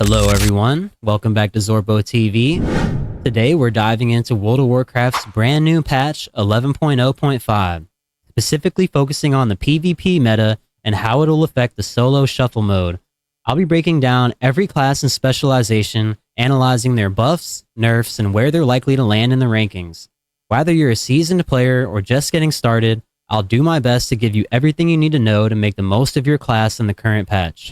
Hello everyone, welcome back to Zorbo TV. Today we're diving into World of Warcraft's brand new patch 11.0.5, specifically focusing on the PvP meta and how it'll affect the solo shuffle mode. I'll be breaking down every class and specialization, analyzing their buffs, nerfs, and where they're likely to land in the rankings. Whether you're a seasoned player or just getting started, I'll do my best to give you everything you need to know to make the most of your class in the current patch.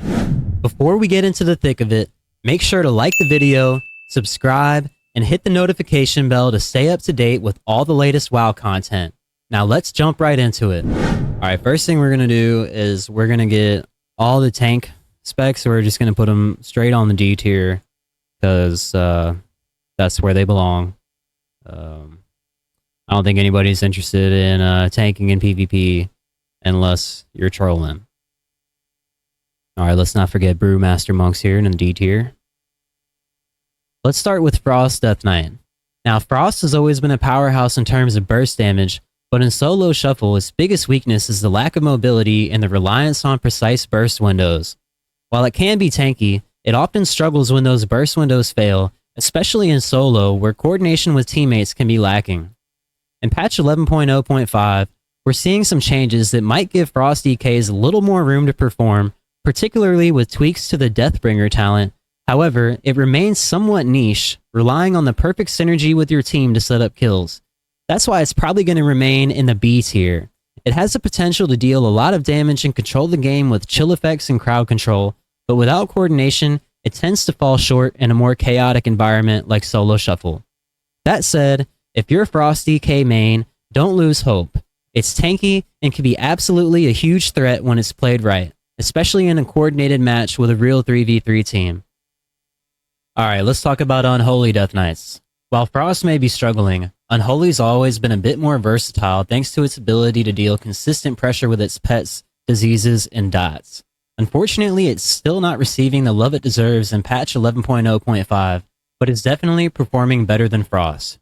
Before we get into the thick of it, make sure to like the video, subscribe, and hit the notification bell to stay up to date with all the latest WoW content. Now let's jump right into it. Alright, first thing we're going to do is we're going to get all the tank specs. We're just going to put them straight on the D tier because that's where they belong. I don't think anybody's interested in tanking in PvP unless you're trolling. Alright, let's not forget Brewmaster Monks here in the D tier. Let's start with Frost Death Knight. Now, Frost has always been a powerhouse in terms of burst damage, but in solo shuffle, its biggest weakness is the lack of mobility and the reliance on precise burst windows. While it can be tanky, it often struggles when those burst windows fail, especially in solo, where coordination with teammates can be lacking. In patch 11.0.5, we're seeing some changes that might give Frost DKs a little more room to perform, particularly with tweaks to the Deathbringer talent. However, it remains somewhat niche, relying on the perfect synergy with your team to set up kills. That's why it's probably going to remain in the B tier. It has the potential to deal a lot of damage and control the game with chill effects and crowd control, but without coordination, it tends to fall short in a more chaotic environment like solo shuffle. That said, if you're a Frost DK main, don't lose hope. It's tanky and can be absolutely a huge threat when it's played right, especially in a coordinated match with a real 3v3 team. Alright, let's talk about Unholy Death Knights. While Frost may be struggling, Unholy's always been a bit more versatile thanks to its ability to deal consistent pressure with its pets, diseases, and dots. Unfortunately, it's still not receiving the love it deserves in patch 11.0.5, but it's definitely performing better than Frost.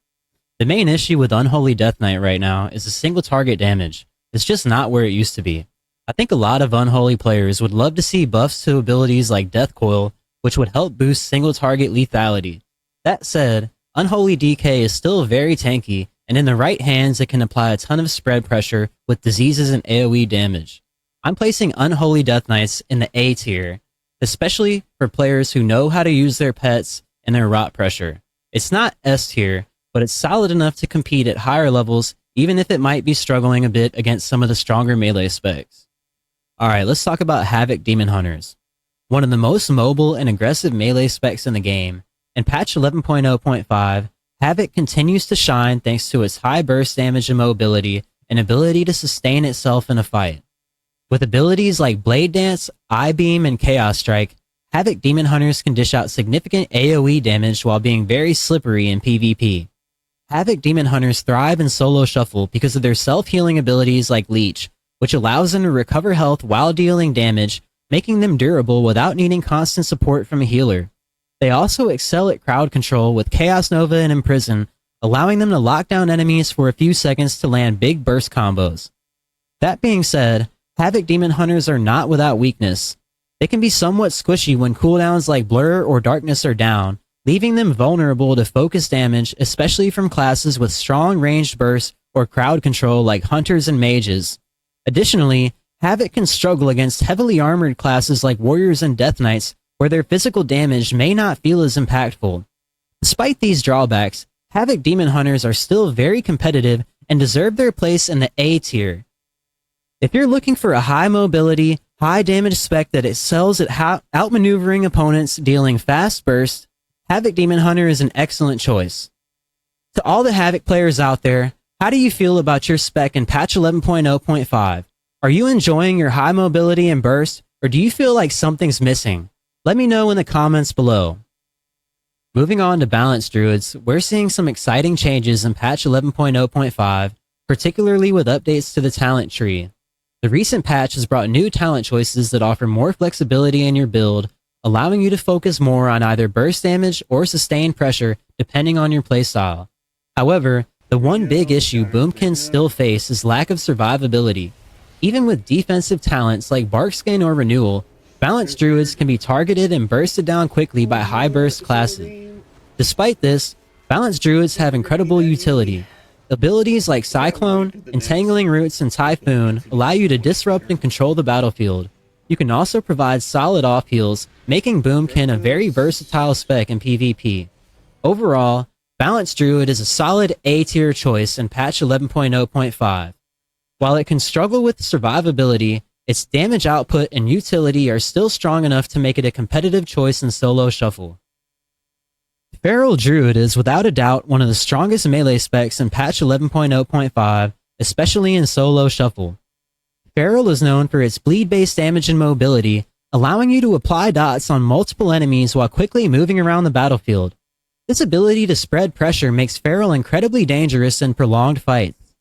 The main issue with Unholy Death Knight right now is the single target damage. It's just not where it used to be. I think a lot of Unholy players would love to see buffs to abilities like Death Coil, which would help boost single target lethality. That said, Unholy DK is still very tanky, and in the right hands it can apply a ton of spread pressure with diseases and AoE damage. I'm placing Unholy Death Knights in the A tier, especially for players who know how to use their pets and their rot pressure. It's not S tier, but it's solid enough to compete at higher levels, even if it might be struggling a bit against some of the stronger melee specs. Alright, let's talk about Havoc Demon Hunters. One of the most mobile and aggressive melee specs in the game. In patch 11.0.5, Havoc continues to shine thanks to its high burst damage and mobility and ability to sustain itself in a fight. With abilities like Blade Dance, Eye Beam, and Chaos Strike, Havoc Demon Hunters can dish out significant AoE damage while being very slippery in PvP. Havoc Demon Hunters thrive in solo shuffle because of their self-healing abilities like Leech, which allows them to recover health while dealing damage, making them durable without needing constant support from a healer. They also excel at crowd control with Chaos Nova and Imprison, allowing them to lock down enemies for a few seconds to land big burst combos. That being said, Havoc Demon Hunters are not without weakness. They can be somewhat squishy when cooldowns like Blur or Darkness are down, leaving them vulnerable to focus damage, especially from classes with strong ranged bursts or crowd control like Hunters and Mages. Additionally, Havoc can struggle against heavily armored classes like Warriors and Death Knights, where their physical damage may not feel as impactful. Despite these drawbacks, Havoc Demon Hunters are still very competitive and deserve their place in the A tier. If you're looking for a high mobility, high damage spec that excels at outmaneuvering opponents dealing fast bursts, Havoc Demon Hunter is an excellent choice. To all the Havoc players out there, how do you feel about your spec in patch 11.0.5? Are you enjoying your high mobility and burst, or do you feel like something's missing? Let me know in the comments below. Moving on to Balanced Druids, we're seeing some exciting changes in patch 11.0.5, particularly with updates to the talent tree. The recent patch has brought new talent choices that offer more flexibility in your build, allowing you to focus more on either burst damage or sustained pressure depending on your playstyle. However, the one big issue Boomkins still face is lack of survivability. Even with defensive talents like Barkskin or Renewal, balanced druids can be targeted and bursted down quickly by high burst classes. Despite this, balanced druids have incredible utility. Abilities like Cyclone, Entangling Roots, and Typhoon allow you to disrupt and control the battlefield. You can also provide solid off heals, making Boomkin a very versatile spec in PvP. Overall, Balanced Druid is a solid A-tier choice in patch 11.0.5. While it can struggle with survivability, its damage output and utility are still strong enough to make it a competitive choice in solo shuffle. Feral Druid is without a doubt one of the strongest melee specs in patch 11.0.5, especially in solo shuffle. Feral is known for its bleed-based damage and mobility, allowing you to apply dots on multiple enemies while quickly moving around the battlefield. This ability to spread pressure makes Feral incredibly dangerous in prolonged fights.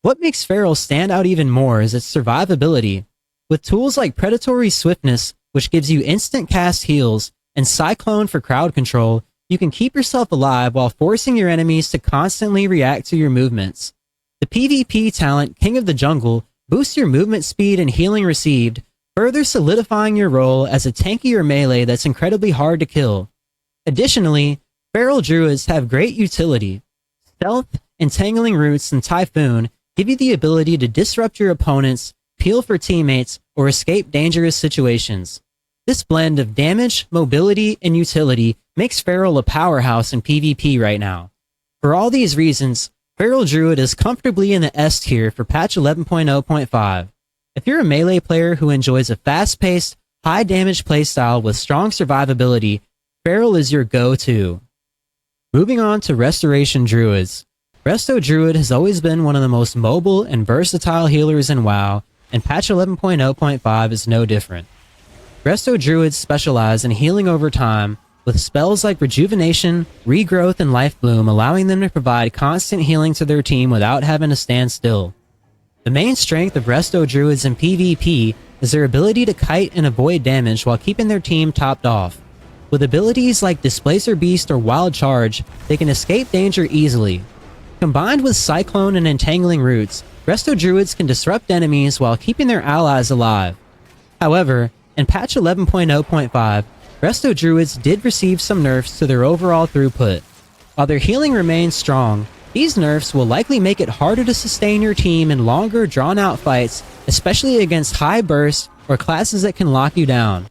What makes Feral stand out even more is its survivability. With tools like Predatory Swiftness, which gives you instant cast heals, and Cyclone for crowd control, you can keep yourself alive while forcing your enemies to constantly react to your movements. The PvP talent King of the Jungle boosts your movement speed and healing received, further solidifying your role as a tankier melee that's incredibly hard to kill. Additionally, Feral Druids have great utility. Stealth, Entangling Roots, and Typhoon give you the ability to disrupt your opponents, peel for teammates, or escape dangerous situations. This blend of damage, mobility, and utility makes Feral a powerhouse in PvP right now. For all these reasons, Feral Druid is comfortably in the S tier for patch 11.0.5. If you're a melee player who enjoys a fast-paced, high-damage playstyle with strong survivability, Feral is your go-to. Moving on to Restoration Druids. Resto Druid has always been one of the most mobile and versatile healers in WoW, and patch 11.0.5 is no different. Resto Druids specialize in healing over time, with spells like Rejuvenation, Regrowth, and Life Bloom allowing them to provide constant healing to their team without having to stand still. The main strength of Resto Druids in PvP is their ability to kite and avoid damage while keeping their team topped off. With abilities like Displacer Beast or Wild Charge, they can escape danger easily. Combined with Cyclone and Entangling Roots, Resto Druids can disrupt enemies while keeping their allies alive. However, in patch 11.0.5, Resto Druids did receive some nerfs to their overall throughput. While their healing remains strong, these nerfs will likely make it harder to sustain your team in longer, drawn-out fights, especially against high burst or classes that can lock you down.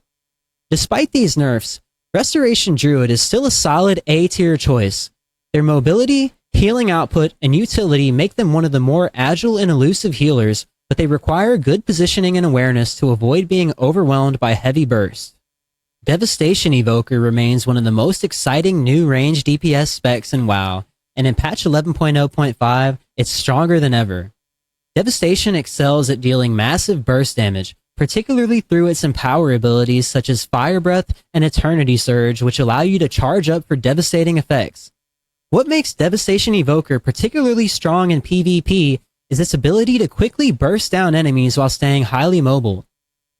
Despite these nerfs, Restoration Druid is still a solid A-tier choice. Their mobility, healing output, and utility make them one of the more agile and elusive healers, but they require good positioning and awareness to avoid being overwhelmed by heavy bursts. Devastation Evoker remains one of the most exciting new range DPS specs in WoW, and in patch 11.0.5, it's stronger than ever. Devastation excels at dealing massive burst damage, particularly through its empower abilities such as Fire Breath and Eternity Surge, which allow you to charge up for devastating effects. What makes Devastation Evoker particularly strong in PvP is its ability to quickly burst down enemies while staying highly mobile.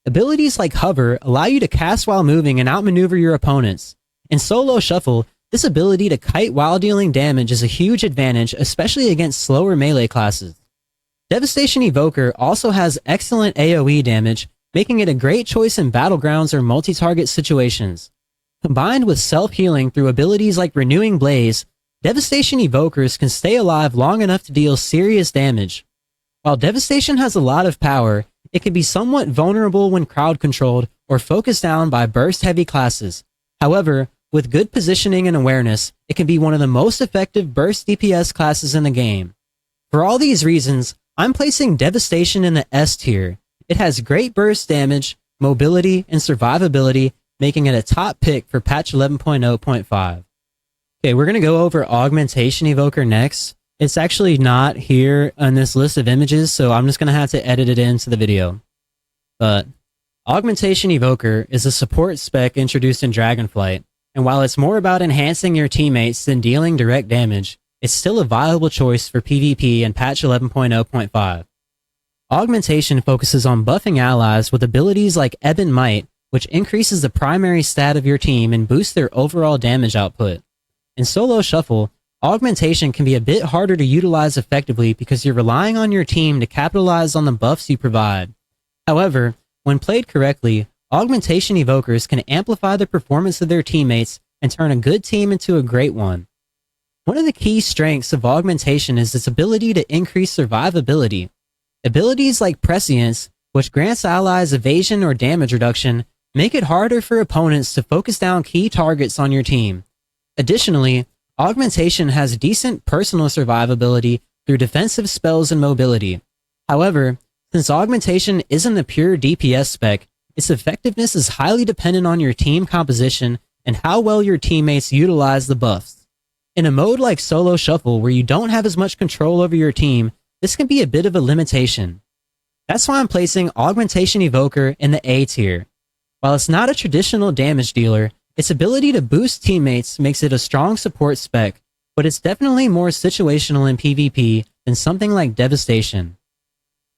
Abilities like Hover allow you to cast while moving and outmaneuver your opponents. In solo shuffle, this ability to kite while dealing damage is a huge advantage, especially against slower melee classes. Devastation Evoker also has excellent AoE damage, making it a great choice in battlegrounds or multi-target situations. Combined with self-healing through abilities like Renewing Blaze, Devastation Evokers can stay alive long enough to deal serious damage. While Devastation has a lot of power, it can be somewhat vulnerable when crowd controlled or focused down by burst-heavy classes. However, with good positioning and awareness, it can be one of the most effective burst DPS classes in the game. For all these reasons, I'm placing Devastation in the S tier. It has great burst damage, mobility, and survivability, making it a top pick for patch 11.0.5. Okay, we're going to go over Augmentation Evoker next. It's actually not here on this list of images, so I'm just going to have to edit it into the video. But Augmentation Evoker is a support spec introduced in Dragonflight, and while it's more about enhancing your teammates than dealing direct damage, it's still a viable choice for PvP in patch 11.0.5. Augmentation focuses on buffing allies with abilities like Ebon Might, which increases the primary stat of your team and boosts their overall damage output. In solo shuffle, Augmentation can be a bit harder to utilize effectively because you're relying on your team to capitalize on the buffs you provide. However, when played correctly, Augmentation Evokers can amplify the performance of their teammates and turn a good team into a great one. One of the key strengths of Augmentation is its ability to increase survivability. Abilities like Prescience, which grants allies evasion or damage reduction, make it harder for opponents to focus down key targets on your team. Additionally, Augmentation has decent personal survivability through defensive spells and mobility. However, since Augmentation isn't a pure DPS spec, its effectiveness is highly dependent on your team composition and how well your teammates utilize the buffs. In a mode like Solo Shuffle where you don't have as much control over your team, this can be a bit of a limitation. That's why I'm placing Augmentation Evoker in the A tier. While it's not a traditional damage dealer, its ability to boost teammates makes it a strong support spec, but it's definitely more situational in PvP than something like Devastation.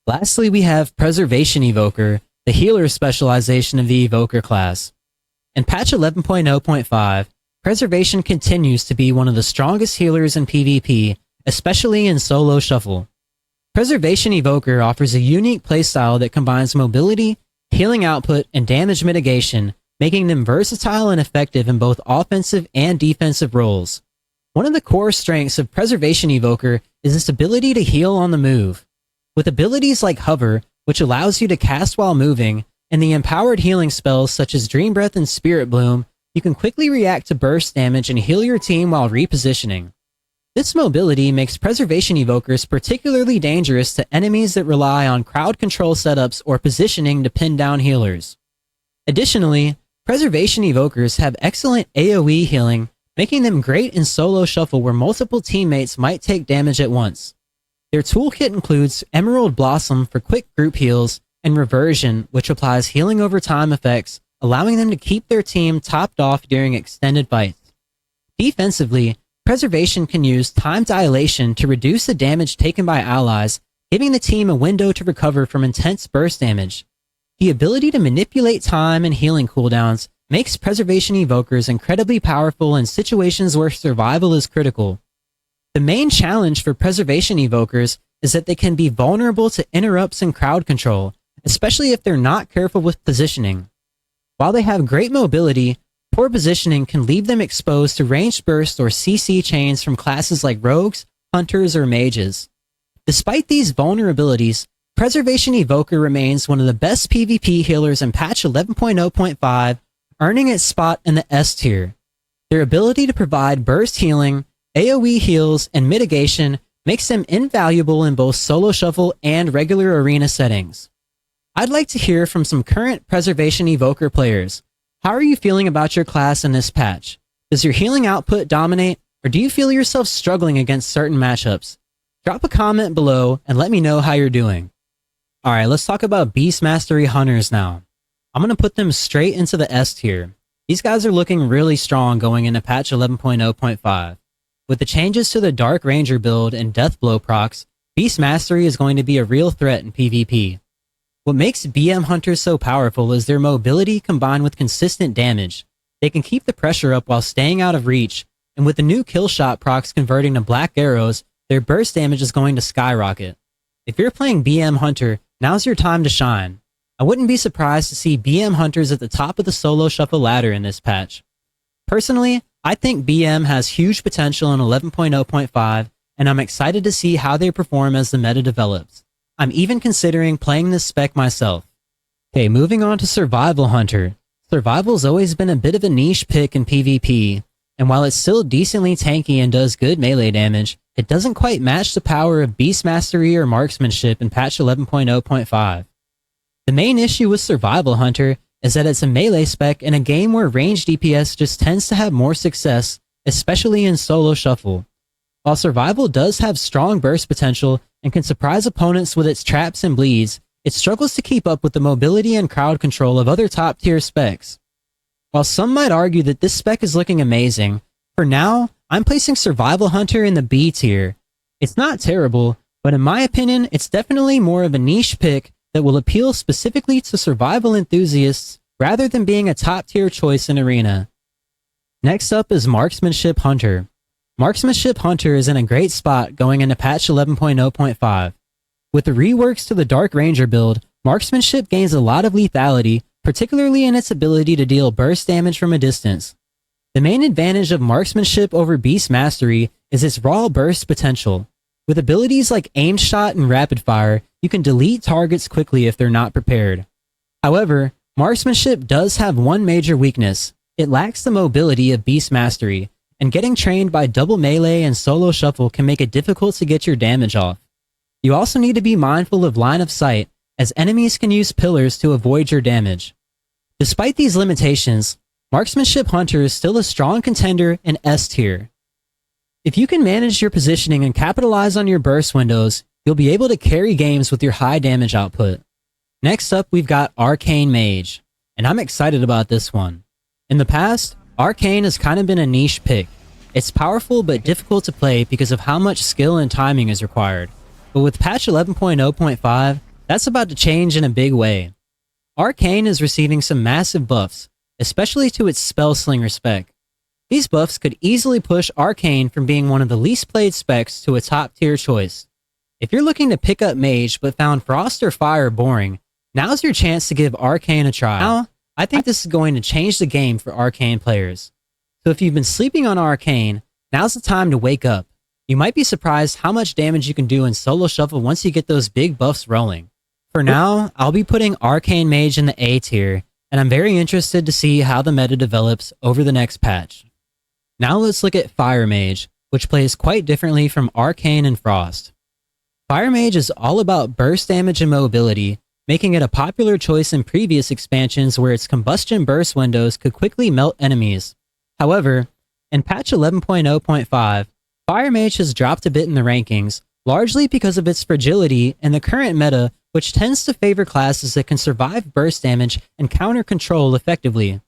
Lastly, we have Preservation Evoker, the healer specialization of the Evoker class. In patch 11.0.5, Preservation continues to be one of the strongest healers in PvP, especially in Solo Shuffle. Preservation Evoker offers a unique playstyle that combines mobility, healing output, and damage mitigation, making them versatile and effective in both offensive and defensive roles. One of the core strengths of Preservation Evoker is its ability to heal on the move. With abilities like Hover, which allows you to cast while moving, and the empowered healing spells such as Dream Breath and Spirit Bloom, you can quickly react to burst damage and heal your team while repositioning. This mobility makes Preservation Evokers particularly dangerous to enemies that rely on crowd control setups or positioning to pin down healers. Additionally, Preservation Evokers have excellent AoE healing, making them great in Solo Shuffle where multiple teammates might take damage at once. Their toolkit includes Emerald Blossom for quick group heals and Reversion, which applies healing over time effects, allowing them to keep their team topped off during extended fights. Defensively, Preservation can use Time Dilation to reduce the damage taken by allies, giving the team a window to recover from intense burst damage. The ability to manipulate time and healing cooldowns makes Preservation Evokers incredibly powerful in situations where survival is critical. The main challenge for Preservation Evokers is that they can be vulnerable to interrupts and crowd control, especially if they're not careful with positioning. While they have great mobility, poor positioning can leave them exposed to ranged bursts or CC chains from classes like rogues, hunters, or mages. Despite these vulnerabilities, Preservation Evoker remains one of the best PvP healers in patch 11.0.5, earning its spot in the S tier. Their ability to provide burst healing, AoE heals, and mitigation makes them invaluable in both Solo Shuffle and regular arena settings. I'd like to hear from some current Preservation Evoker players. How are you feeling about your class in this patch? Does your healing output dominate, or do you feel yourself struggling against certain matchups? Drop a comment below and let me know how you're doing. Alright, let's talk about Beast Mastery Hunters now. I'm going to put them straight into the S tier. These guys are looking really strong going into patch 11.0.5. With the changes to the Dark Ranger build and Death Blow procs, Beast Mastery is going to be a real threat in PvP. What makes BM Hunters so powerful is their mobility combined with consistent damage. They can keep the pressure up while staying out of reach, and with the new Killshot procs converting to black arrows, their burst damage is going to skyrocket. If you're playing BM Hunter, now's your time to shine. I wouldn't be surprised to see BM Hunters at the top of the Solo Shuffle ladder in this patch. Personally, I think BM has huge potential in 11.0.5, and I'm excited to see how they perform as the meta develops. I'm even considering playing this spec myself. Okay, moving on to Survival Hunter. Survival's always been a bit of a niche pick in PvP, and while it's still decently tanky and does good melee damage, it doesn't quite match the power of Beast Mastery or Marksmanship in patch 11.0.5. The main issue with Survival Hunter is that it's a melee spec in a game where ranged DPS just tends to have more success, especially in Solo Shuffle. While Survival does have strong burst potential and can surprise opponents with its traps and bleeds, it struggles to keep up with the mobility and crowd control of other top tier specs. While some might argue that this spec is looking amazing, for now, I'm placing Survival Hunter in the B tier. It's not terrible, but in my opinion, it's definitely more of a niche pick that will appeal specifically to survival enthusiasts rather than being a top tier choice in Arena. Next up is Marksmanship Hunter. Marksmanship Hunter is in a great spot going into patch 11.0.5. With the reworks to the Dark Ranger build, Marksmanship gains a lot of lethality, particularly in its ability to deal burst damage from a distance. The main advantage of Marksmanship over Beast Mastery is its raw burst potential. With abilities like Aim Shot and Rapid Fire, you can delete targets quickly if they're not prepared. However, Marksmanship does have one major weakness. It lacks the mobility of Beast Mastery, and getting trained by double melee and solo shuffle can make it difficult to get your damage off. You also need to be mindful of line of sight, as enemies can use pillars to avoid your damage. Despite these limitations, Marksmanship Hunter is still a strong contender in S tier. If you can manage your positioning and capitalize on your burst windows, you'll be able to carry games with your high damage output. Next up, we've got Arcane Mage, and I'm excited about this one. In the past, Arcane has kind of been a niche pick. It's powerful but difficult to play because of how much skill and timing is required. But with patch 11.0.5, that's about to change in a big way. Arcane is receiving some massive buffs, especially to its Spellslinger spec. These buffs could easily push Arcane from being one of the least played specs to a top tier choice. If you're looking to pick up Mage but found Frost or Fire boring, now's your chance to give Arcane a try. Now, I think this is going to change the game for Arcane players. So if you've been sleeping on Arcane, now's the time to wake up. You might be surprised how much damage you can do in solo shuffle once you get those big buffs rolling. For now, I'll be putting Arcane Mage in the A tier, and I'm very interested to see how the meta develops over the next patch. Now let's look at Fire Mage, which plays quite differently from Arcane and Frost. Fire Mage is all about burst damage and mobility, making it a popular choice in previous expansions where its combustion burst windows could quickly melt enemies. However, in patch 11.0.5, Fire Mage has dropped a bit in the rankings, largely because of its fragility in the current meta, which tends to favor classes that can survive burst damage and counter control effectively.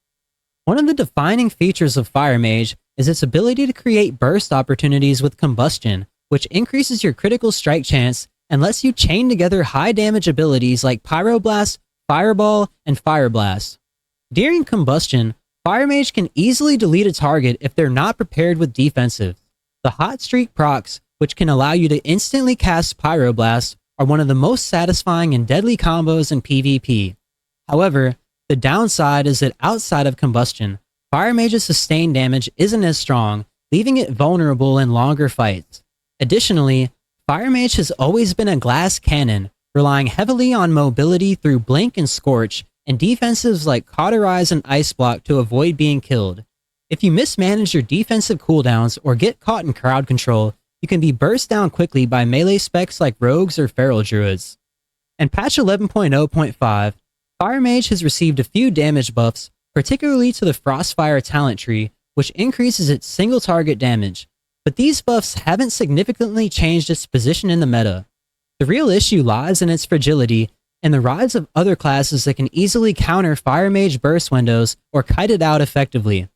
One of the defining features of Fire Mage is its ability to create burst opportunities with combustion, which increases your critical strike chance and lets you chain together high damage abilities like Pyroblast, Fireball, and Fire Blast. During combustion, Fire Mage can easily delete a target if they're not prepared with defensive. The Hot Streak procs, which can allow you to instantly cast Pyroblast, are one of the most satisfying and deadly combos in PvP. However, the downside is that outside of combustion, Fire Mage's sustained damage isn't as strong, leaving it vulnerable in longer fights. Additionally, Fire Mage has always been a glass cannon, relying heavily on mobility through Blink and Scorch, and defensives like Cauterize and Ice Block to avoid being killed. If you mismanage your defensive cooldowns or get caught in crowd control, you can be burst down quickly by melee specs like Rogues or Feral Druids. In patch 11.0.5, Fire Mage has received a few damage buffs, particularly to the Frostfire talent tree, which increases its single target damage. But these buffs haven't significantly changed its position in the meta. The real issue lies in its fragility and the rise of other classes that can easily counter Fire Mage burst windows or kite it out effectively.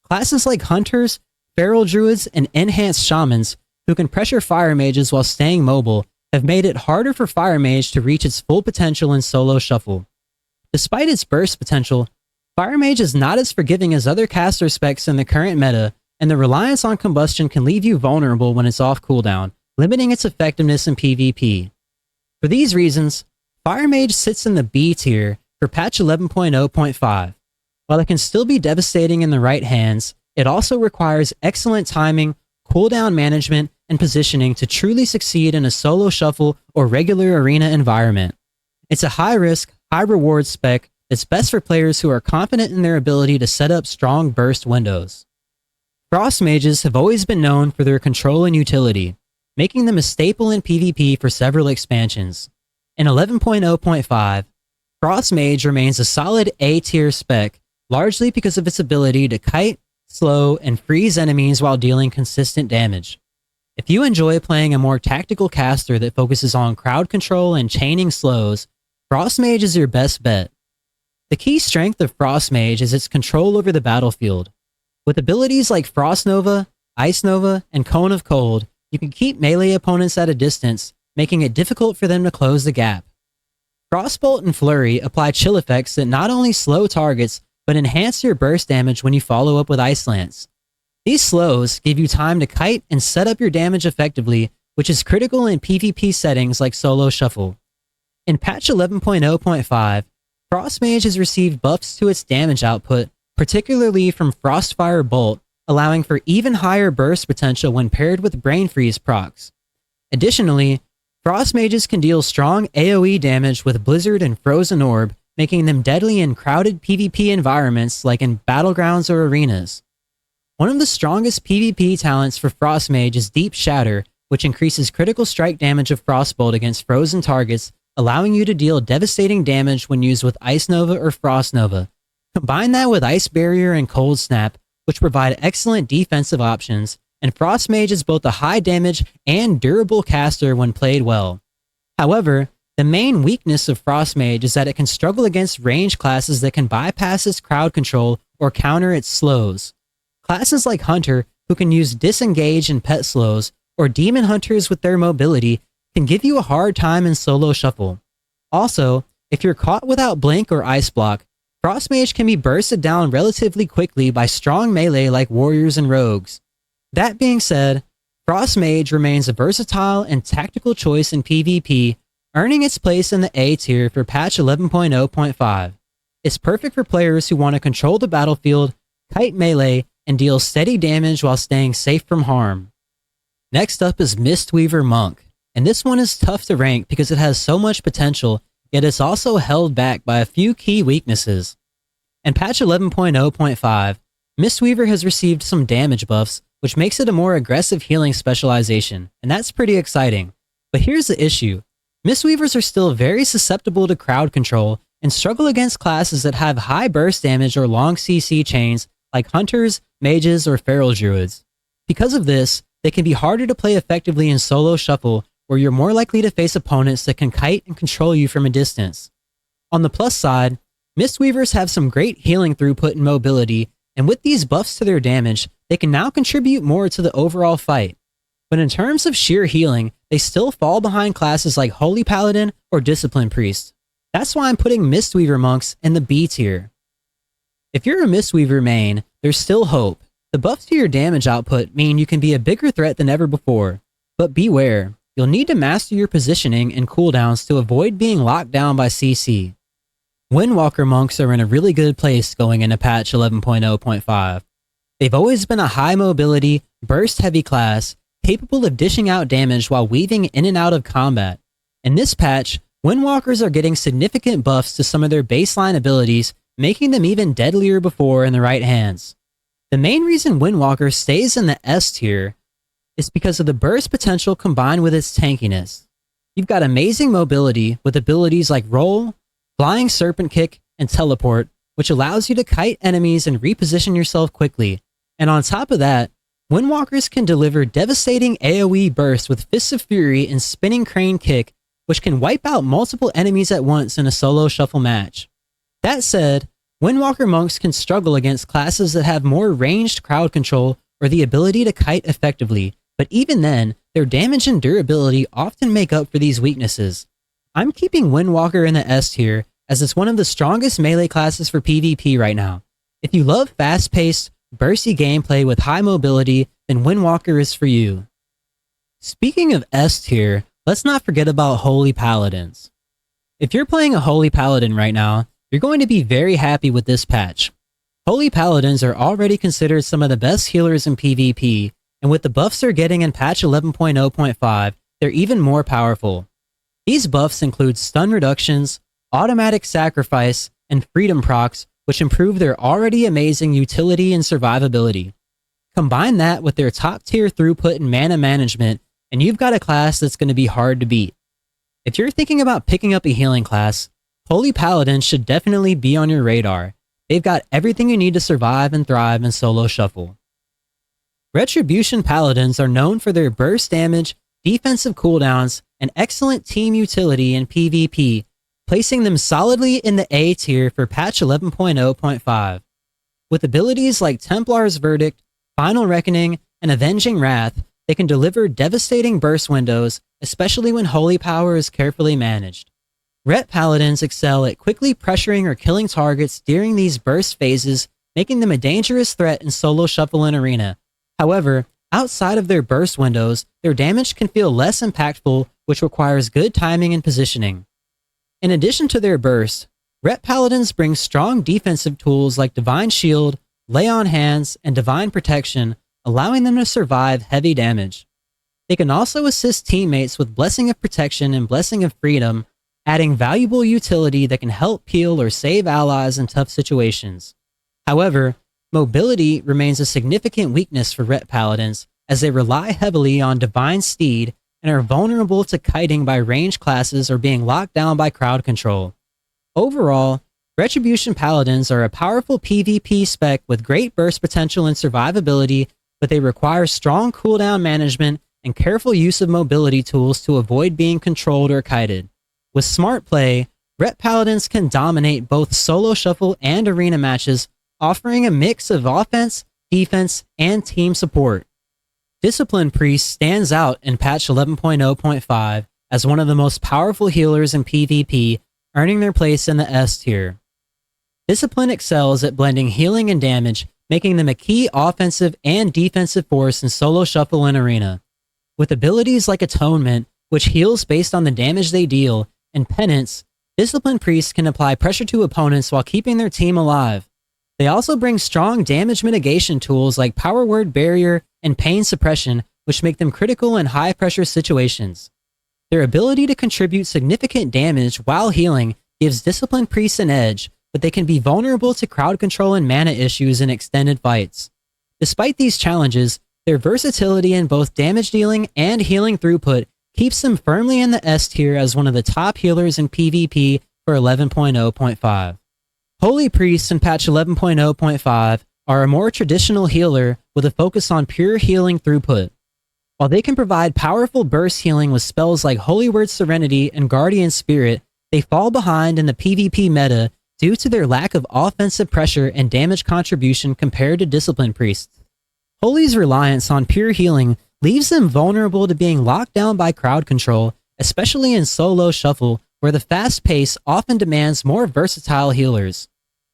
Classes like Hunters, Feral Druids, and Enhanced Shamans, who can pressure Fire Mages while staying mobile, have made it harder for Fire Mage to reach its full potential in solo shuffle. Despite its burst potential, Fire Mage is not as forgiving as other caster specs in the current meta, and the reliance on combustion can leave you vulnerable when it's off cooldown, limiting its effectiveness in PvP. For these reasons, Fire Mage sits in the B tier for patch 11.0.5. While it can still be devastating in the right hands, it also requires excellent timing, cooldown management, and positioning to truly succeed in a solo shuffle or regular arena environment. It's a high-risk, high-reward spec that's best for players who are confident in their ability to set up strong burst windows. Frost Mages have always been known for their control and utility, making them a staple in PvP for several expansions. In 11.0.5, Frost Mage remains a solid A-tier spec, largely because of its ability to kite, slow, and freeze enemies while dealing consistent damage. If you enjoy playing a more tactical caster that focuses on crowd control and chaining slows, Frost Mage is your best bet. The key strength of Frost Mage is its control over the battlefield. With abilities like Frost Nova, Ice Nova, and Cone of Cold, you can keep melee opponents at a distance, making it difficult for them to close the gap. Frostbolt and Flurry apply chill effects that not only slow targets, but enhance your burst damage when you follow up with Ice Lance. These slows give you time to kite and set up your damage effectively, which is critical in PvP settings like solo shuffle. In patch 11.0.5, Frost Mage has received buffs to its damage output, particularly from Frostfire Bolt, allowing for even higher burst potential when paired with Brain Freeze procs. Additionally, Frost Mages can deal strong AoE damage with Blizzard and Frozen Orb, making them deadly in crowded PvP environments like in battlegrounds or arenas. One of the strongest PvP talents for Frost Mage is Deep Shatter, which increases critical strike damage of Frostbolt against frozen targets, allowing you to deal devastating damage when used with Ice Nova or Frost Nova. Combine that with Ice Barrier and Cold Snap, which provide excellent defensive options, and Frost Mage is both a high damage and durable caster when played well. However, the main weakness of Frost Mage is that it can struggle against range classes that can bypass its crowd control or counter its slows. Classes like Hunter, who can use Disengage and Pet Slows, or Demon Hunters with their mobility, can give you a hard time in solo shuffle. Also, if you're caught without Blink or Ice Block, Frost Mage can be bursted down relatively quickly by strong melee like warriors and rogues. That being said, Frost Mage remains a versatile and tactical choice in PvP, earning its place in the A tier for patch 11.0.5. It's perfect for players who want to control the battlefield, kite melee, and deal steady damage while staying safe from harm. Next up is Mistweaver Monk, and this one is tough to rank because it has so much potential, yet it's also held back by a few key weaknesses. In patch 11.0.5, Mistweaver has received some damage buffs, which makes it a more aggressive healing specialization, and that's pretty exciting. But here's the issue. Mistweavers are still very susceptible to crowd control and struggle against classes that have high burst damage or long CC chains like Hunters, Mages, or Feral Druids. Because of this, they can be harder to play effectively in solo shuffle, where you're more likely to face opponents that can kite and control you from a distance. On the plus side, Mistweavers have some great healing throughput and mobility, and with these buffs to their damage, they can now contribute more to the overall fight. But in terms of sheer healing, they still fall behind classes like Holy Paladin or Discipline Priest. That's why I'm putting Mistweaver Monks in the B tier. If you're a Mistweaver main, there's still hope. The buffs to your damage output mean you can be a bigger threat than ever before. But beware, you'll need to master your positioning and cooldowns to avoid being locked down by CC. Windwalker Monks are in a really good place going into patch 11.0.5. They've always been a high mobility, burst heavy class, capable of dishing out damage while weaving in and out of combat. In this patch, Windwalkers are getting significant buffs to some of their baseline abilities, making them even deadlier before in the right hands. The main reason Windwalker stays in the S tier is because of the burst potential combined with its tankiness. You've got amazing mobility with abilities like Roll, Flying Serpent Kick, and Teleport, which allows you to kite enemies and reposition yourself quickly. And on top of that, Windwalkers can deliver devastating AoE bursts with Fists of Fury and Spinning Crane Kick, which can wipe out multiple enemies at once in a solo shuffle match. That said, Windwalker Monks can struggle against classes that have more ranged crowd control or the ability to kite effectively, but even then, their damage and durability often make up for these weaknesses. I'm keeping Windwalker in the S tier as it's one of the strongest melee classes for PvP right now. If you love fast-paced, bursty gameplay with high mobility, then Windwalker is for you. Speaking of S tier, let's not forget about Holy Paladins. If you're playing a Holy Paladin right now, you're going to be very happy with this patch. Holy Paladins are already considered some of the best healers in PvP, and with the buffs they're getting in patch 11.0.5, they're even more powerful. These buffs include stun reductions, automatic sacrifice, and freedom procs, which improve their already amazing utility and survivability. Combine that with their top tier throughput and mana management, and you've got a class that's going to be hard to beat. If you're thinking about picking up a healing class, Holy Paladins should definitely be on your radar. They've got everything you need to survive and thrive in solo shuffle. Retribution Paladins are known for their burst damage, defensive cooldowns, and excellent team utility in PvP, placing them solidly in the A tier for patch 11.0.5. With abilities like Templar's Verdict, Final Reckoning, and Avenging Wrath, they can deliver devastating burst windows, especially when holy power is carefully managed. Ret Paladins excel at quickly pressuring or killing targets during these burst phases, making them a dangerous threat in solo shuffle and arena. However, outside of their burst windows, their damage can feel less impactful, which requires good timing and positioning. In addition to their burst, Ret Paladins bring strong defensive tools like Divine Shield, Lay on Hands, and Divine Protection, allowing them to survive heavy damage. They can also assist teammates with Blessing of Protection and Blessing of Freedom, adding valuable utility that can help peel or save allies in tough situations. However, mobility remains a significant weakness for Ret Paladins, as they rely heavily on Divine Steed and are vulnerable to kiting by range classes or being locked down by crowd control. Overall, Retribution Paladins are a powerful PvP spec with great burst potential and survivability, but they require strong cooldown management and careful use of mobility tools to avoid being controlled or kited. With smart play, Ret Paladins can dominate both solo shuffle and arena matches, offering a mix of offense, defense, and team support. Discipline Priest stands out in patch 11.0.5 as one of the most powerful healers in PvP, earning their place in the S tier. Discipline excels at blending healing and damage, making them a key offensive and defensive force in solo shuffle and arena. With abilities like Atonement, which heals based on the damage they deal, and Penance, Discipline Priests can apply pressure to opponents while keeping their team alive. They also bring strong damage mitigation tools like Power Word Barrier and Pain Suppression, which make them critical in high-pressure situations. Their ability to contribute significant damage while healing gives Discipline Priests an edge, but they can be vulnerable to crowd control and mana issues in extended fights. Despite these challenges, their versatility in both damage dealing and healing throughput keeps them firmly in the S tier as one of the top healers in PvP for 11.0.5. Holy Priests in patch 11.0.5 are a more traditional healer with a focus on pure healing throughput. While they can provide powerful burst healing with spells like Holy Word Serenity and Guardian Spirit, they fall behind in the PvP meta due to their lack of offensive pressure and damage contribution compared to Discipline Priests. Holy's reliance on pure healing leaves them vulnerable to being locked down by crowd control, especially in solo shuffle, where the fast pace often demands more versatile healers.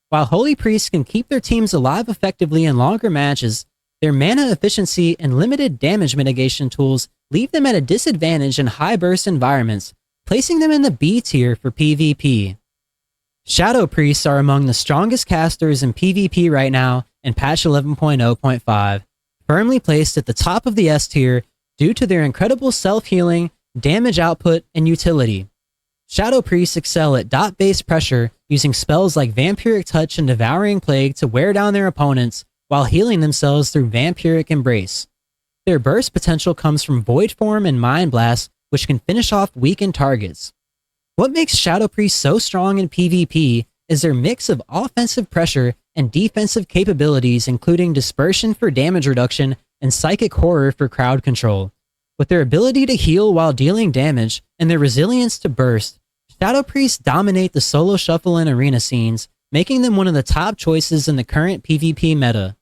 While Holy Priests can keep their teams alive effectively in longer matches, their mana efficiency and limited damage mitigation tools leave them at a disadvantage in high burst environments, placing them in the B tier for PvP. Shadow Priests are among the strongest casters in PvP right now in patch 11.0.5, firmly placed at the top of the S tier due to their incredible self-healing, damage output, and utility. Shadow Priests excel at dot-based pressure, using spells like Vampiric Touch and Devouring Plague to wear down their opponents while healing themselves through Vampiric Embrace. Their burst potential comes from Void Form and Mind Blast, which can finish off weakened targets. What makes Shadow Priests so strong in PvP is their mix of offensive pressure and defensive capabilities, including Dispersion for damage reduction and Psychic Horror for crowd control. With their ability to heal while dealing damage and their resilience to burst, Shadow Priests dominate the solo shuffle and arena scenes, making them one of the top choices in the current PvP meta.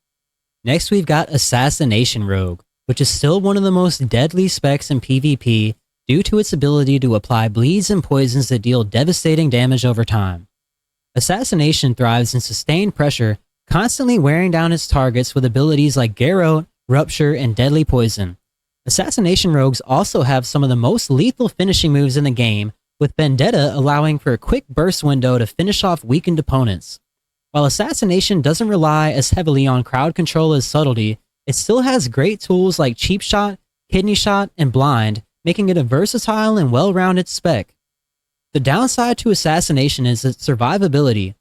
Next, we've got Assassination Rogue, which is still one of the most deadly specs in PvP due to its ability to apply bleeds and poisons that deal devastating damage over time. Assassination thrives in sustained pressure, constantly wearing down its targets with abilities like Garrote, Rupture, and Deadly Poison. Assassination Rogues also have some of the most lethal finishing moves in the game, with Vendetta allowing for a quick burst window to finish off weakened opponents. While Assassination doesn't rely as heavily on crowd control as Subtlety, it still has great tools like Cheap Shot, Kidney Shot, and Blind, making it a versatile and well-rounded spec. The downside to Assassination is its survivability.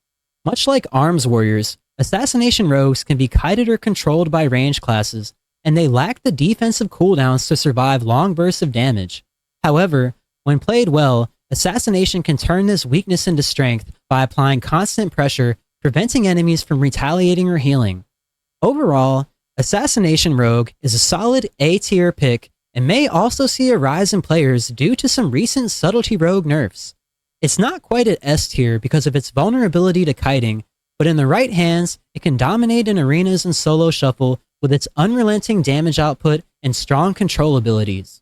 Much like Arms Warriors, Assassination Rogues can be kited or controlled by range classes, and they lack the defensive cooldowns to survive long bursts of damage. However, when played well, Assassination can turn this weakness into strength by applying constant pressure, preventing enemies from retaliating or healing. Overall, Assassination Rogue is a solid A-tier pick and may also see a rise in players due to some recent Subtlety Rogue nerfs. It's not quite at S tier because of its vulnerability to kiting, but in the right hands, it can dominate in arenas and solo shuffle with its unrelenting damage output and strong control abilities.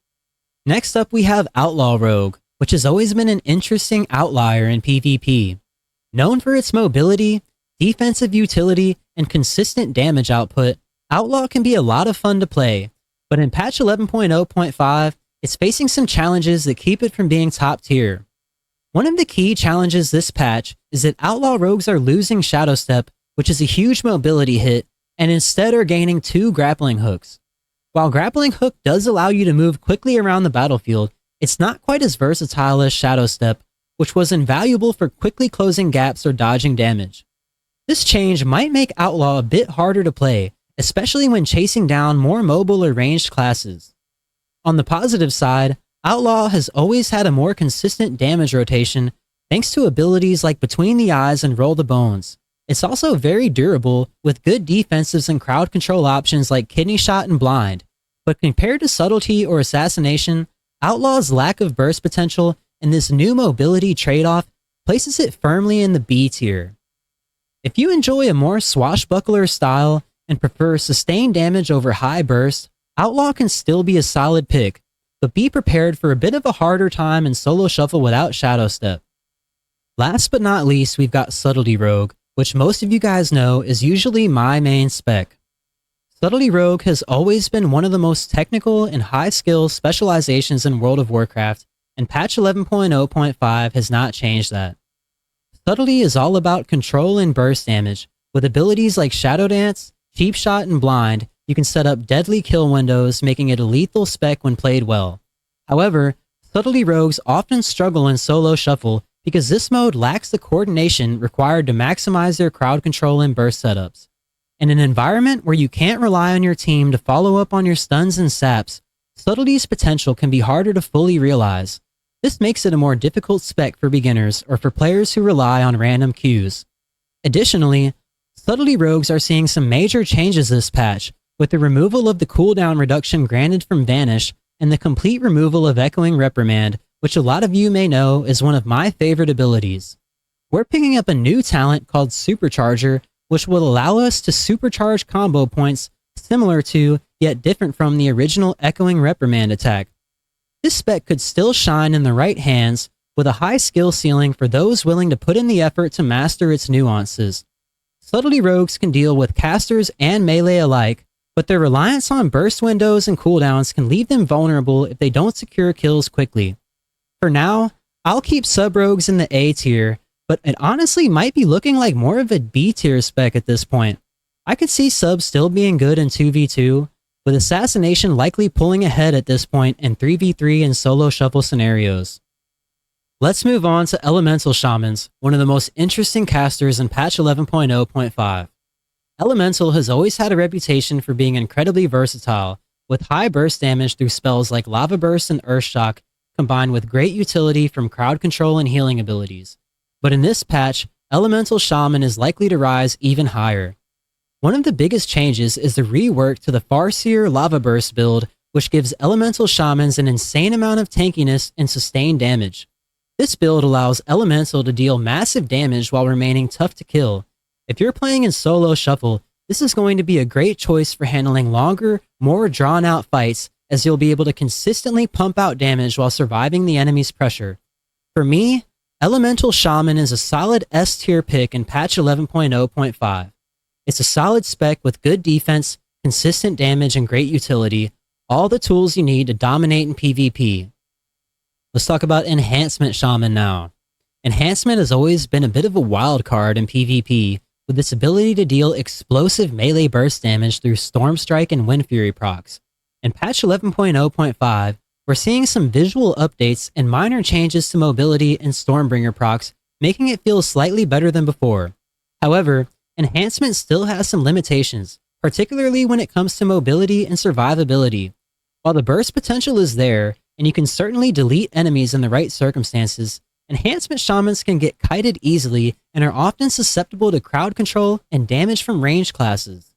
Next up, we have Outlaw Rogue, which has always been an interesting outlier in PvP. Known for its mobility, defensive utility, and consistent damage output, Outlaw can be a lot of fun to play, but in patch 11.0.5, it's facing some challenges that keep it from being top tier. One of the key challenges this patch is that Outlaw Rogues are losing Shadow Step, which is a huge mobility hit, and instead are gaining 2 grappling hooks. While Grappling Hook does allow you to move quickly around the battlefield, it's not quite as versatile as Shadow Step, which was invaluable for quickly closing gaps or dodging damage. This change might make Outlaw a bit harder to play, especially when chasing down more mobile or ranged classes. On the positive side, Outlaw has always had a more consistent damage rotation thanks to abilities like Between the Eyes and Roll the Bones. It's also very durable with good defensives and crowd control options like Kidney Shot and Blind, but compared to Subtlety or Assassination, Outlaw's lack of burst potential and this new mobility trade-off places it firmly in the B tier. If you enjoy a more swashbuckler style and prefer sustained damage over high burst, Outlaw can still be a solid pick, but be prepared for a bit of a harder time in solo shuffle without Shadow Step. Last but not least, we've got Subtlety Rogue, which most of you guys know is usually my main spec. Subtlety Rogue has always been one of the most technical and high-skill specializations in World of Warcraft, and patch 11.0.5 has not changed that. Subtlety is all about control and burst damage. With abilities like Shadow Dance, Cheap Shot, and Blind, you can set up deadly kill windows, making it a lethal spec when played well. However, Subtlety Rogues often struggle in solo shuffle because this mode lacks the coordination required to maximize their crowd control and burst setups. In an environment where you can't rely on your team to follow up on your stuns and saps, Subtlety's potential can be harder to fully realize. This makes it a more difficult spec for beginners or for players who rely on random cues. Additionally, Subtlety Rogues are seeing some major changes this patch, with the removal of the cooldown reduction granted from Vanish and the complete removal of Echoing Reprimand, which a lot of you may know is one of my favorite abilities. We're picking up a new talent called Supercharger, which will allow us to supercharge combo points similar to, yet different from the original Echoing Reprimand attack. This spec could still shine in the right hands, with a high skill ceiling for those willing to put in the effort to master its nuances. Subtlety Rogues can deal with casters and melee alike, but their reliance on burst windows and cooldowns can leave them vulnerable if they don't secure kills quickly. For now, I'll keep Sub-Rogues in the A tier, but it honestly might be looking like more of a B tier spec at this point. I could see Sub still being good in 2v2, with Assassination likely pulling ahead at this point in 3v3 and solo shuffle scenarios. Let's move on to Elemental Shamans, one of the most interesting casters in patch 11.0.5. Elemental has always had a reputation for being incredibly versatile, with high burst damage through spells like Lava Burst and Earth Shock, combined with great utility from crowd control and healing abilities. But in this patch, Elemental Shaman is likely to rise even higher. One of the biggest changes is the rework to the Farseer Lava Burst build, which gives Elemental Shamans an insane amount of tankiness and sustained damage. This build allows Elemental to deal massive damage while remaining tough to kill. If you're playing in solo shuffle, this is going to be a great choice for handling longer, more drawn-out fights, as you'll be able to consistently pump out damage while surviving the enemy's pressure. For me, Elemental Shaman is a solid S tier pick in patch 11.0.5. It's a solid spec with good defense, consistent damage, and great utility, all the tools you need to dominate in PvP. Let's talk about Enhancement Shaman now. Enhancement has always been a bit of a wild card in PvP, with its ability to deal explosive melee burst damage through Storm Strike and Wind Fury procs. In patch 11.0.5, we're seeing some visual updates and minor changes to mobility and Stormbringer procs, making it feel slightly better than before. However, Enhancement still has some limitations, particularly when it comes to mobility and survivability. While the burst potential is there, and you can certainly delete enemies in the right circumstances, Enhancement Shamans can get kited easily and are often susceptible to crowd control and damage from ranged classes.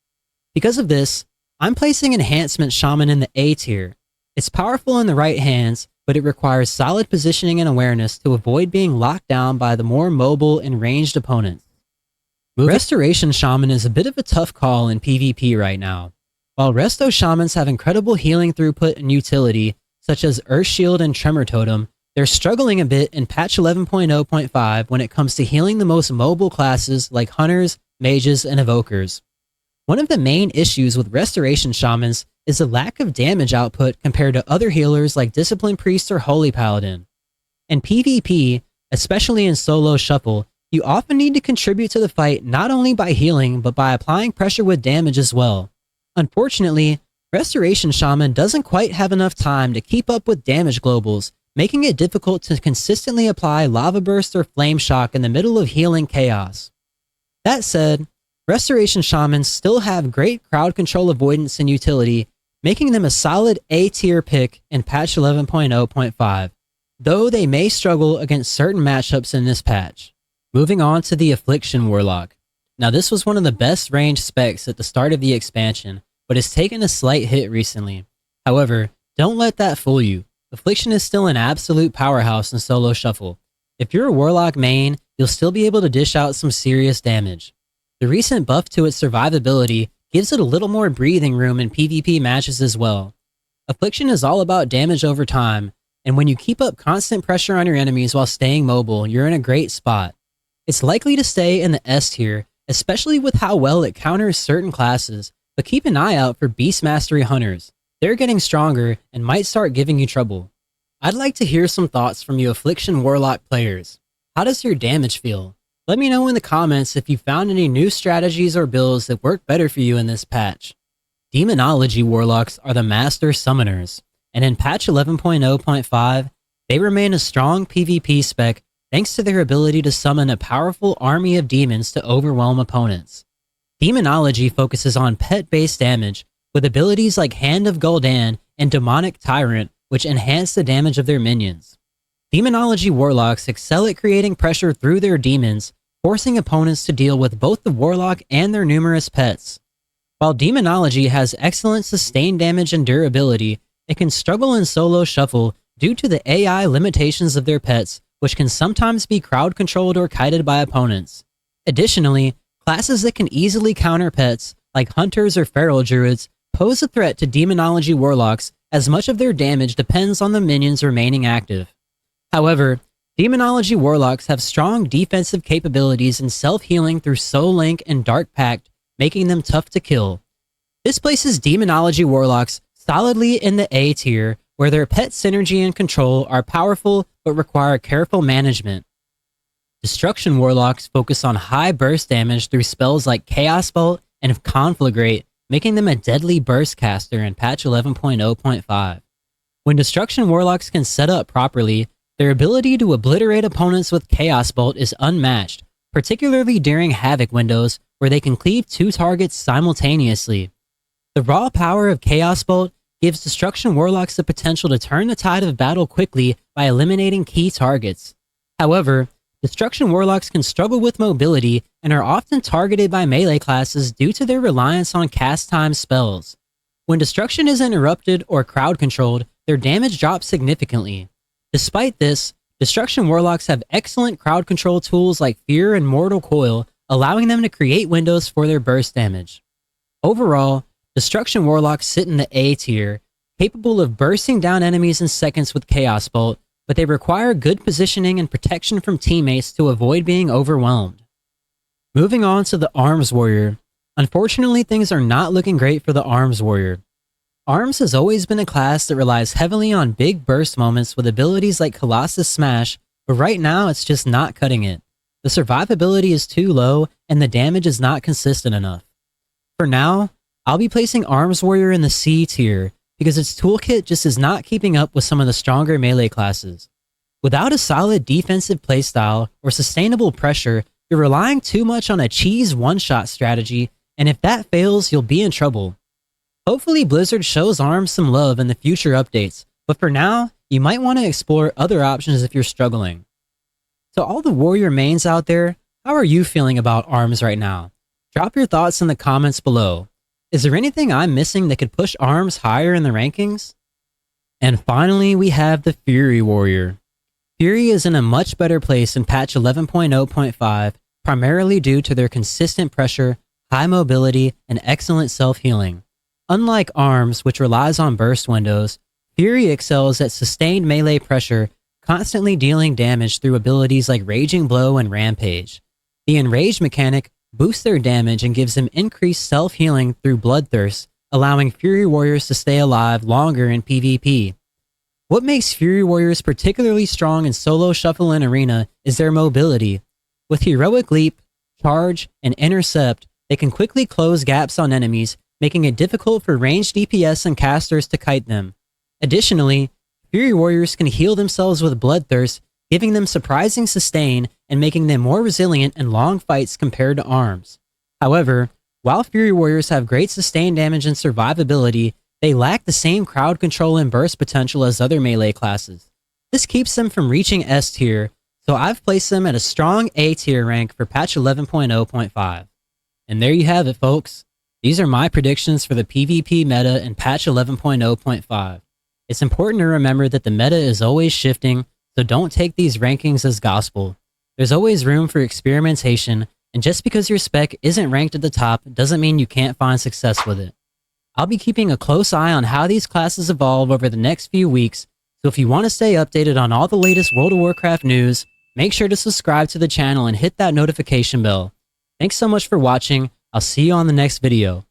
Because of this, I'm placing Enhancement Shaman in the A tier. It's powerful in the right hands, but it requires solid positioning and awareness to avoid being locked down by the more mobile and ranged opponents. Restoration Shaman is a bit of a tough call in PvP right now. While Resto Shamans have incredible healing throughput and utility, such as Earth Shield and Tremor Totem, they're struggling a bit in patch 11.0.5 when it comes to healing the most mobile classes like Hunters, Mages, and Evokers. One of the main issues with Restoration Shamans is the lack of damage output compared to other healers like Discipline Priest or Holy Paladin. In PvP, Especially in solo shuffle, you often need to contribute to the fight not only by healing, but by applying pressure with damage as well. Unfortunately, Restoration Shaman doesn't quite have enough time to keep up with damage globals, making it difficult to consistently apply Lava Burst or Flame Shock in the middle of healing chaos. That said, Restoration Shamans still have great crowd control avoidance and utility, making them a solid A-tier pick in patch 11.0.5, though they may struggle against certain matchups in this patch. Moving on to the Affliction Warlock. Now this was one of the best ranged specs at the start of the expansion, but has taken a slight hit recently. However, don't let that fool you. Affliction is still an absolute powerhouse in solo shuffle. If you're a Warlock main, you'll still be able to dish out some serious damage. The recent buff to its survivability gives it a little more breathing room in PvP matches as well. Affliction is all about damage over time, and when you keep up constant pressure on your enemies while staying mobile, you're in a great spot. It's likely to stay in the S tier, especially with how well it counters certain classes, but keep an eye out for Beast Mastery Hunters. They're getting stronger and might start giving you trouble. I'd like to hear some thoughts from you Affliction Warlock players. How does your damage feel? Let me know in the comments if you found any new strategies or builds that work better for you in this patch. Demonology Warlocks are the master summoners, and in patch 11.0.5, they remain a strong PvP spec thanks to their ability to summon a powerful army of demons to overwhelm opponents. Demonology focuses on pet-based damage, with abilities like Hand of Gul'dan and Demonic Tyrant, which enhance the damage of their minions. Demonology Warlocks excel at creating pressure through their demons, forcing opponents to deal with both the Warlock and their numerous pets. While Demonology has excellent sustained damage and durability, it can struggle in solo shuffle due to the AI limitations of their pets, which can sometimes be crowd-controlled or kited by opponents. Additionally, classes that can easily counter pets, like Hunters or Feral Druids, pose a threat to Demonology Warlocks as much of their damage depends on the minions remaining active. However, Demonology Warlocks have strong defensive capabilities and self-healing through Soul Link and Dark Pact, making them tough to kill. This places Demonology Warlocks solidly in the A tier, where their pet synergy and control are powerful but require careful management. Destruction Warlocks focus on high burst damage through spells like Chaos Bolt and Conflagrate, making them a deadly burst caster in patch 11.0.5. When Destruction Warlocks can set up properly, their ability to obliterate opponents with Chaos Bolt is unmatched, particularly during Havoc windows where they can cleave two targets simultaneously. The raw power of Chaos Bolt gives Destruction Warlocks the potential to turn the tide of battle quickly by eliminating key targets. However, Destruction Warlocks can struggle with mobility and are often targeted by melee classes due to their reliance on cast time spells. When destruction is interrupted or crowd controlled, their damage drops significantly. Despite this, Destruction Warlocks have excellent crowd control tools like Fear and Mortal Coil, allowing them to create windows for their burst damage. Overall, Destruction Warlocks sit in the A tier, capable of bursting down enemies in seconds with Chaos Bolt, but they require good positioning and protection from teammates to avoid being overwhelmed. Moving on to the Arms Warrior. Unfortunately, things are not looking great for the Arms Warrior. Arms has always been a class that relies heavily on big burst moments with abilities like Colossus Smash, but right now it's just not cutting it. The survivability is too low and the damage is not consistent enough. For now, I'll be placing Arms Warrior in the C tier, because its toolkit just is not keeping up with some of the stronger melee classes. Without a solid defensive playstyle or sustainable pressure, you're relying too much on a cheese one-shot strategy, and if that fails, you'll be in trouble. Hopefully Blizzard shows Arms some love in the future updates, but for now, you might want to explore other options if you're struggling. To all the Warrior mains out there, how are you feeling about Arms right now? Drop your thoughts in the comments below. Is there anything I'm missing that could push Arms higher in the rankings? And finally, we have the Fury Warrior. Fury is in a much better place in patch 11.0.5, primarily due to their consistent pressure, high mobility, and excellent self-healing. Unlike Arms, which relies on burst windows, Fury excels at sustained melee pressure, constantly dealing damage through abilities like Raging Blow and Rampage. The Enraged mechanic boosts their damage and gives them increased self-healing through Bloodthirst, allowing Fury Warriors to stay alive longer in PvP. What makes Fury Warriors particularly strong in solo shuffle and arena is their mobility. With Heroic Leap, Charge, and Intercept, they can quickly close gaps on enemies, making it difficult for ranged DPS and casters to kite them. Additionally, Fury Warriors can heal themselves with Bloodthirst, giving them surprising sustain and making them more resilient in long fights compared to arms. However, while Fury Warriors have great sustain damage and survivability, they lack the same crowd control and burst potential as other melee classes. This keeps them from reaching S tier, so I've placed them at a strong A tier rank for patch 11.0.5. And there you have it, folks. These are my predictions for the PvP meta in patch 11.0.5. It's important to remember that the meta is always shifting, so don't take these rankings as gospel. There's always room for experimentation, and just because your spec isn't ranked at the top doesn't mean you can't find success with it. I'll be keeping a close eye on how these classes evolve over the next few weeks, so if you want to stay updated on all the latest World of Warcraft news, make sure to subscribe to the channel and hit that notification bell. Thanks so much for watching. I'll see you on the next video.